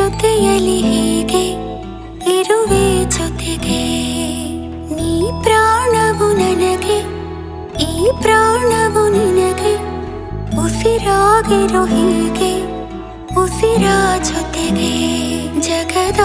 ಜೊತೆಯಲಿ ಹೀಗೆ ಇರುವೆ ಜೊತೆಗೆ. ನೀ ಪ್ರಾಣವು ನನಗೆ, ಈ ಪ್ರಾಣವು ನಿನಗೆ, ಉಸಿರಾಗಿರೋ ಹೀಗೆ ಉಸಿರ ಜೊತೆಗೆ. ಜಗದ